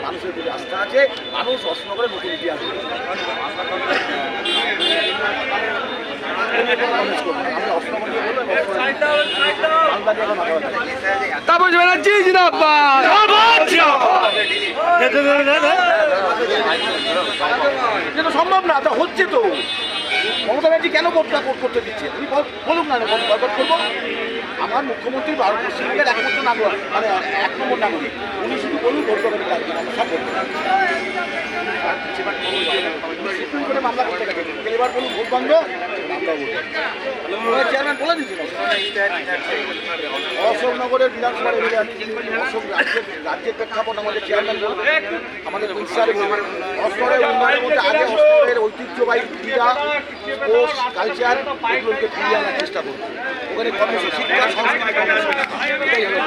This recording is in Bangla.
মানুষের প্রতি আস্থা আছে, মানুষ অশোকনগরে নতুন ইতিহাস তাপস ব্যানার্জি জিন্দাবাদ। যেটা সম্ভব না, তা হচ্ছে তো। মমতা ব্যানার্জি কেন ভোটটা করতে দিচ্ছে? তুমি বলুক না, বয়কট করবো। আমার মুখ্যমন্ত্রী পশ্চিমবঙ্গের একমাত্র নাগরিক, মানে 1 নম্বর নাগরিক। উনি শুধু বলুন ভোট করবেন, সব করে মামলা করতে থাকে। এবার বলুন ভোট বন্ধ, মামলা বলবেন। চেয়ারম্যান বলে দিচ্ছিল অশোকনগরের বিধানসভার রাজ্যের প্রেক্ষাপট আমাদের চেয়ারম্যান বলবেন, আমাদের প্রিন্সিপাল বলবেন। অশোকনগরের উন্নয়নের মধ্যে আগে অশোকনগরের ঐতিহ্যবাহী ক্রীড়া, স্পোর্টস, কালচার এগুলোকে ফিরিয়ে আনার চেষ্টা করবো। ওখানে কর্মসূচি, শিক্ষা, সংস্কৃতি কর্মসূচি, এটাই হলো।